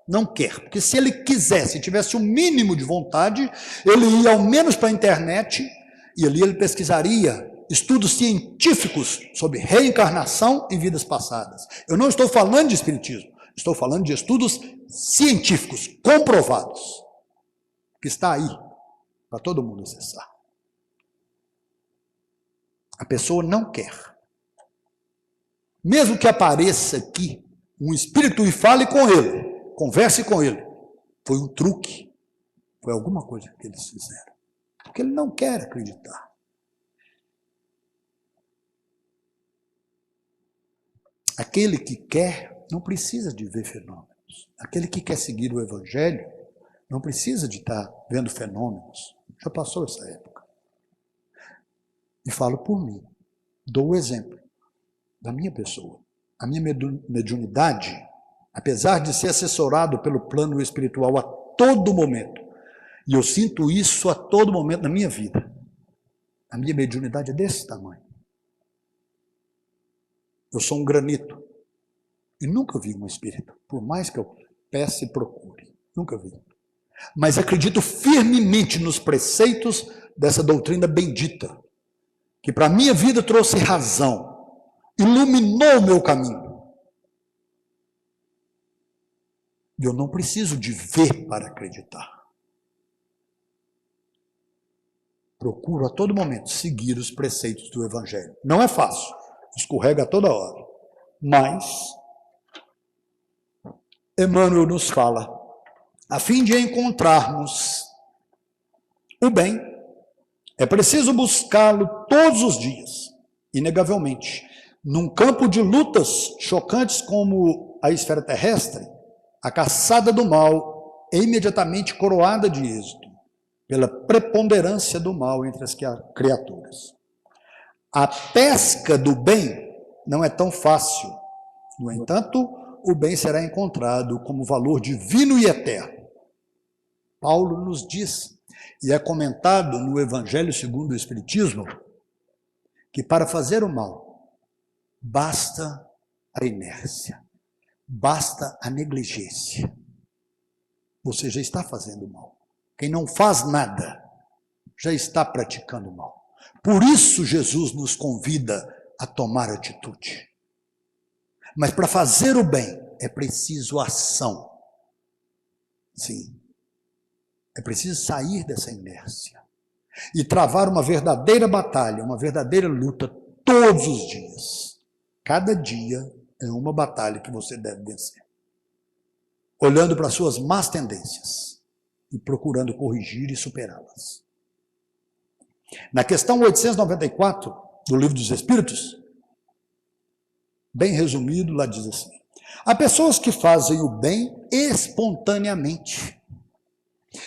Não quer, porque se ele quisesse, tivesse o mínimo de vontade, ele ia ao menos para a internet e ali ele pesquisaria estudos científicos sobre reencarnação e vidas passadas. Eu não estou falando de espiritismo, estou falando de estudos científicos, comprovados, que está aí para todo mundo acessar. A pessoa não quer. Mesmo que apareça aqui um espírito e fale com ele, converse com ele, foi um truque, foi alguma coisa que eles fizeram, porque ele não quer acreditar. Aquele que quer não precisa de ver fenômenos. Aquele que quer seguir o Evangelho não precisa de estar vendo fenômenos. Já passou essa época. E falo por mim, dou o exemplo da minha pessoa. A minha mediunidade, apesar de ser assessorado pelo plano espiritual a todo momento, e eu sinto isso a todo momento na minha vida, a minha mediunidade é desse tamanho. Eu sou um granito e nunca vi um espírito, por mais que eu peça e procure, nunca vi. Mas acredito firmemente nos preceitos dessa doutrina bendita, que para a minha vida trouxe razão, iluminou o meu caminho. E eu não preciso de ver para acreditar. Procuro a todo momento seguir os preceitos do Evangelho. Não é fácil, escorrega a toda hora. Mas Emmanuel nos fala, a fim de encontrarmos o bem, é preciso buscá-lo todos os dias, inegavelmente. Num campo de lutas chocantes como a esfera terrestre, a caçada do mal é imediatamente coroada de êxito, pela preponderância do mal entre as criaturas. A pesca do bem não é tão fácil. No entanto, o bem será encontrado como valor divino e eterno. Paulo nos diz, e é comentado no Evangelho segundo o Espiritismo, que para fazer o mal, basta a inércia. Basta a negligência. Você já está fazendo mal. Quem não faz nada, já está praticando mal. Por isso Jesus nos convida a tomar atitude. Mas para fazer o bem, é preciso ação. Sim. É preciso sair dessa inércia. E travar uma verdadeira batalha, uma verdadeira luta todos os dias. Cada dia é uma batalha que você deve vencer. Olhando para suas más tendências e procurando corrigir e superá-las. Na questão 894 do Livro dos Espíritos, bem resumido, lá diz assim: há pessoas que fazem o bem espontaneamente,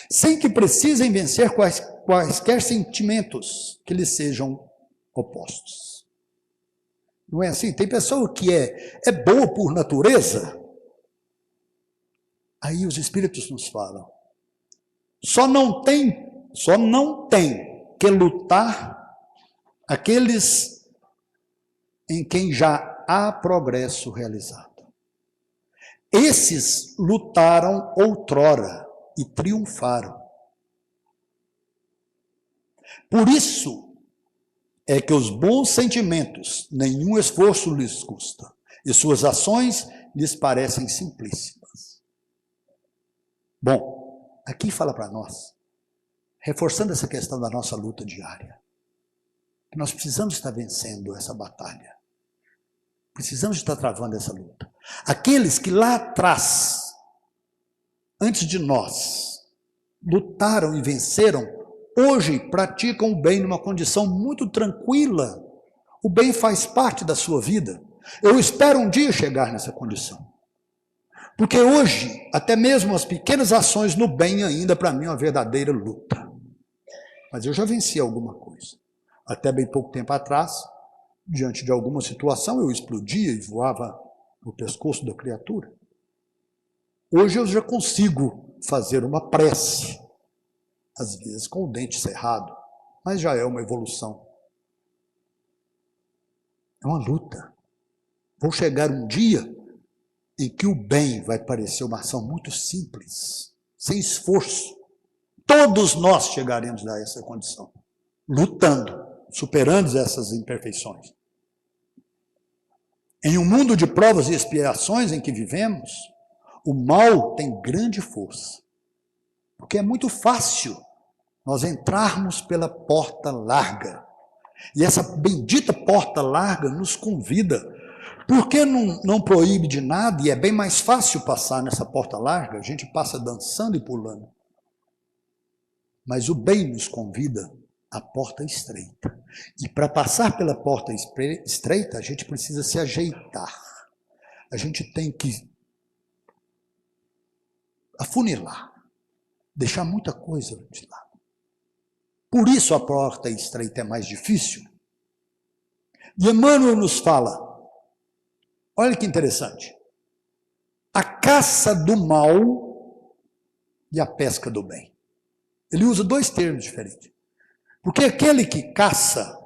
sem que precisem vencer quaisquer sentimentos que lhes sejam opostos. Não é assim? Tem pessoa que é boa por natureza. Aí os espíritos nos falam. Só não tem que lutar aqueles em quem já há progresso realizado. Esses lutaram outrora e triunfaram. Por isso é que os bons sentimentos, nenhum esforço lhes custa, e suas ações lhes parecem simplíssimas. Bom, aqui fala para nós, reforçando essa questão da nossa luta diária, que nós precisamos estar vencendo essa batalha. Precisamos estar travando essa luta. Aqueles que lá atrás, antes de nós, lutaram e venceram, hoje praticam o bem numa condição muito tranquila. O bem faz parte da sua vida. Eu espero um dia chegar nessa condição. Porque hoje, até mesmo as pequenas ações no bem ainda para mim é uma verdadeira luta. Mas eu já venci alguma coisa. Até bem pouco tempo atrás, diante de alguma situação, eu explodia e voava no pescoço da criatura. Hoje eu já consigo fazer uma prece, às vezes com o dente cerrado, mas já é uma evolução. É uma luta. Vou chegar um dia em que o bem vai parecer uma ação muito simples, sem esforço. Todos nós chegaremos a essa condição, lutando, superando essas imperfeições. Em um mundo de provas e expiações em que vivemos, o mal tem grande força, porque é muito fácil nós entrarmos pela porta larga. E essa bendita porta larga nos convida. Por que não proíbe de nada e é bem mais fácil passar nessa porta larga? A gente passa dançando e pulando. Mas o bem nos convida à porta estreita. E para passar pela porta estreita, a gente precisa se ajeitar. A gente tem que afunilar, deixar muita coisa de lado. Por isso a porta estreita é mais difícil. E Emmanuel nos fala, olha que interessante, a caça do mal e a pesca do bem. Ele usa dois termos diferentes. Porque aquele que caça,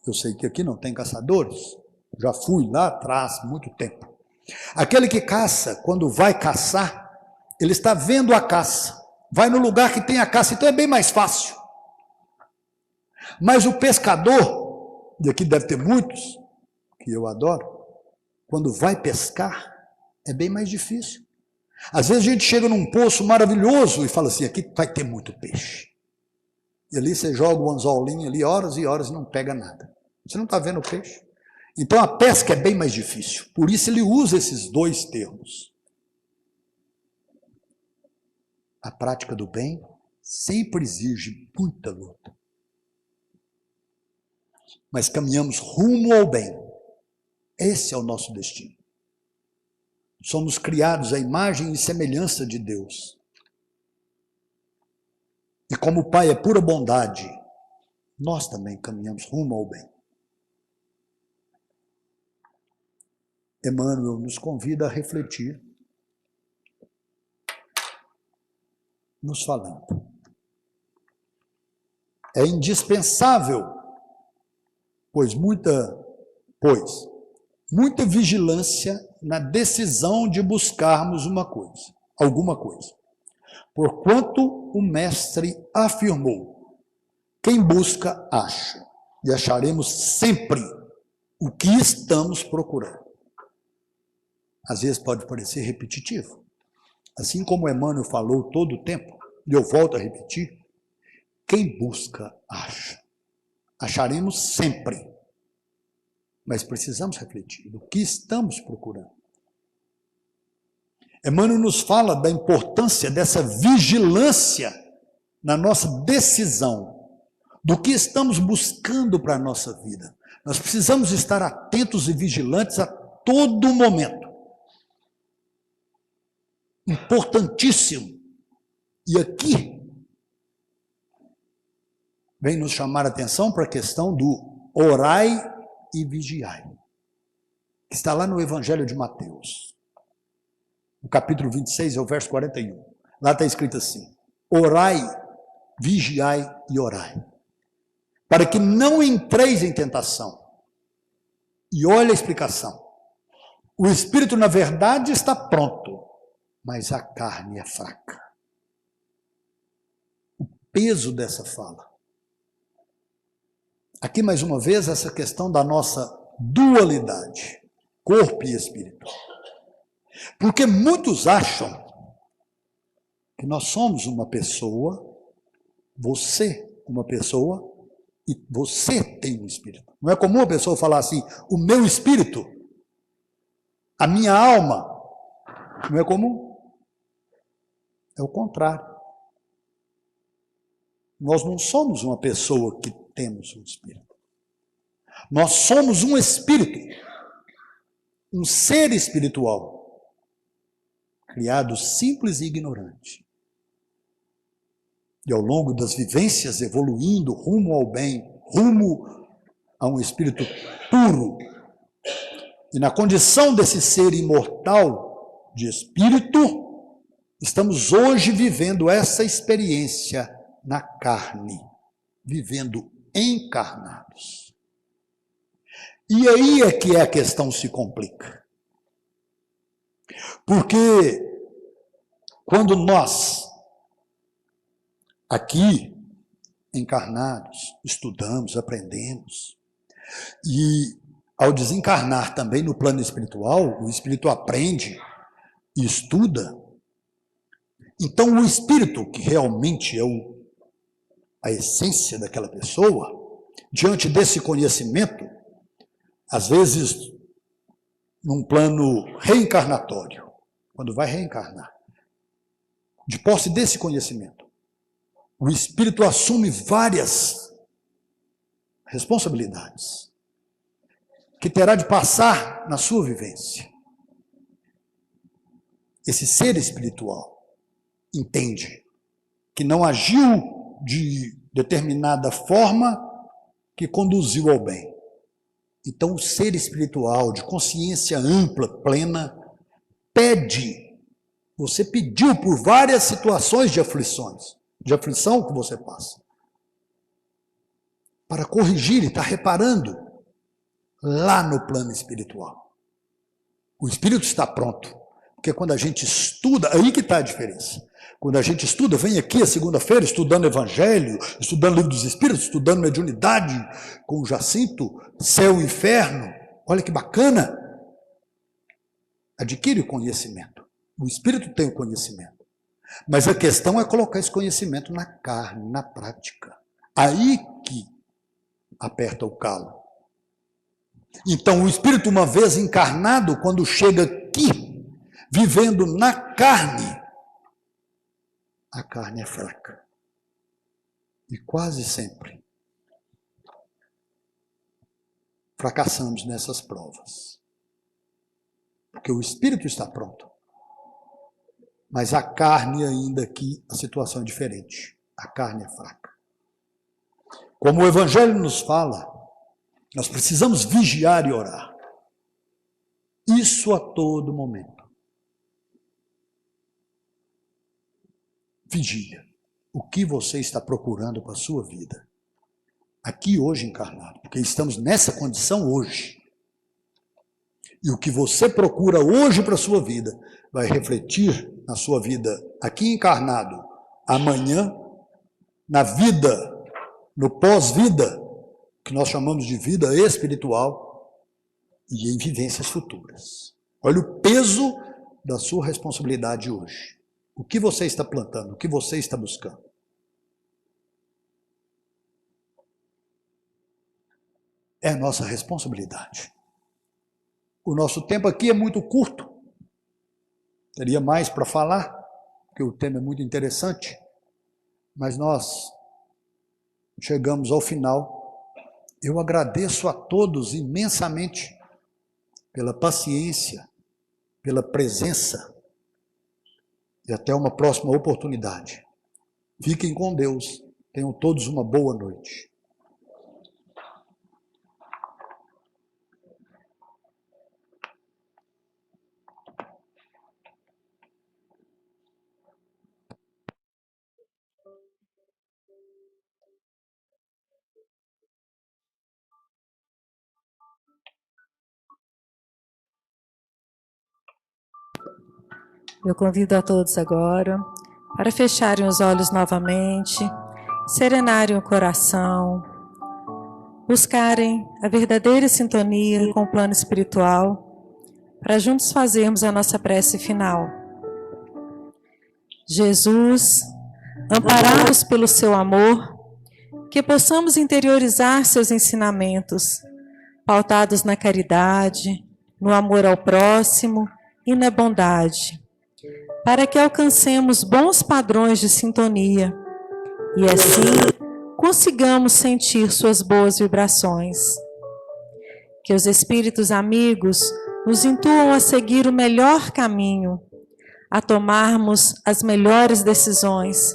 eu sei que aqui não tem caçadores, já fui lá atrás, muito tempo. Aquele que caça, quando vai caçar, ele está vendo a caça, vai no lugar que tem a caça, então é bem mais fácil. Mas o pescador, e aqui deve ter muitos, que eu adoro, quando vai pescar, é bem mais difícil. Às vezes a gente chega num poço maravilhoso e fala assim, aqui vai ter muito peixe. E ali você joga o anzolinho ali horas e horas e não pega nada. Você não está vendo o peixe. Então a pesca é bem mais difícil. Por isso ele usa esses dois termos. A prática do bem sempre exige muita luta. Mas caminhamos rumo ao bem. Esse é o nosso destino. Somos criados à imagem e semelhança de Deus. E como o Pai é pura bondade, nós também caminhamos rumo ao bem. Emmanuel nos convida a refletir, nos falando. É indispensável, pois muita vigilância na decisão de buscarmos alguma coisa. Porquanto o mestre afirmou, quem busca, acha, e acharemos sempre o que estamos procurando. Às vezes pode parecer repetitivo. Assim como Emmanuel falou todo o tempo, e eu volto a repetir, quem busca, acha. Acharemos sempre. Mas precisamos refletir do que estamos procurando. Emmanuel nos fala da importância dessa vigilância na nossa decisão, do que estamos buscando para a nossa vida. Nós precisamos estar atentos e vigilantes a todo momento. Importantíssimo. E aqui vem nos chamar a atenção para a questão do orai e vigiai, que está lá no Evangelho de Mateus. No capítulo 26, é o verso 41. Lá está escrito assim, orai, vigiai e orai, para que não entreis em tentação. E olha a explicação. O espírito, na verdade, está pronto, mas a carne é fraca. O peso dessa fala. Aqui, mais uma vez, essa questão da nossa dualidade, corpo e espírito. Porque muitos acham que nós somos uma pessoa, você uma pessoa, e você tem um espírito. Não é comum a pessoa falar assim, o meu espírito, a minha alma. Não é comum. É o contrário. Nós não somos uma pessoa que temos um espírito. Nós somos um espírito, um ser espiritual, criado simples e ignorante. E ao longo das vivências, evoluindo rumo ao bem, rumo a um espírito puro. E na condição desse ser imortal, de espírito, estamos hoje vivendo essa experiência na carne, vivendo encarnados. E aí é que a questão se complica. Porque quando nós, aqui, encarnados, estudamos, aprendemos, e ao desencarnar também no plano espiritual, o espírito aprende e estuda. Então o espírito, que realmente é a essência daquela pessoa, diante desse conhecimento, às vezes num plano reencarnatório, quando vai reencarnar, de posse desse conhecimento, o espírito assume várias responsabilidades que terá de passar na sua vivência. Esse ser espiritual entende que não agiu de determinada forma que conduziu ao bem. Então, o ser espiritual, de consciência ampla, plena, pede, você pediu por várias situações de aflição que você passa, para corrigir e estar reparando lá no plano espiritual. O espírito está pronto, porque quando a gente estuda, aí que está a diferença. Quando a gente estuda, vem aqui a segunda-feira estudando Evangelho, estudando o Livro dos Espíritos, estudando Mediunidade com o Jacinto, Céu e Inferno. Olha que bacana! Adquire o conhecimento. O Espírito tem o conhecimento. Mas a questão é colocar esse conhecimento na carne, na prática. Aí que aperta o calo. Então, o Espírito, uma vez encarnado, quando chega aqui, vivendo na carne, a carne é fraca. E quase sempre fracassamos nessas provas. Porque o espírito está pronto. Mas a carne ainda aqui, a situação é diferente. A carne é fraca. Como o Evangelho nos fala, nós precisamos vigiar e orar. Isso a todo momento. Vigia. O que você está procurando para a sua vida? Aqui hoje encarnado. Porque estamos nessa condição hoje. E o que você procura hoje para a sua vida vai refletir na sua vida aqui encarnado, amanhã, na vida, no pós-vida, que nós chamamos de vida espiritual, e em vivências futuras. Olha o peso da sua responsabilidade hoje. O que você está plantando, o que você está buscando. É a nossa responsabilidade. O nosso tempo aqui é muito curto. Teria mais para falar, porque o tema é muito interessante, mas nós chegamos ao final. Eu agradeço a todos imensamente pela paciência, pela presença, e até uma próxima oportunidade. Fiquem com Deus. Tenham todos uma boa noite. Eu convido a todos agora para fecharem os olhos novamente, serenarem o coração, buscarem a verdadeira sintonia com o plano espiritual, para juntos fazermos a nossa prece final. Jesus, amparados pelo seu amor, que possamos interiorizar seus ensinamentos, pautados na caridade, no amor ao próximo e na bondade, para que alcancemos bons padrões de sintonia e assim consigamos sentir suas boas vibrações. Que os espíritos amigos nos intuam a seguir o melhor caminho, a tomarmos as melhores decisões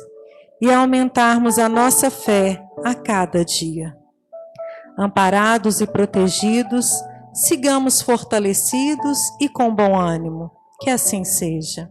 e a aumentarmos a nossa fé a cada dia. Amparados e protegidos, sigamos fortalecidos e com bom ânimo. Que assim seja.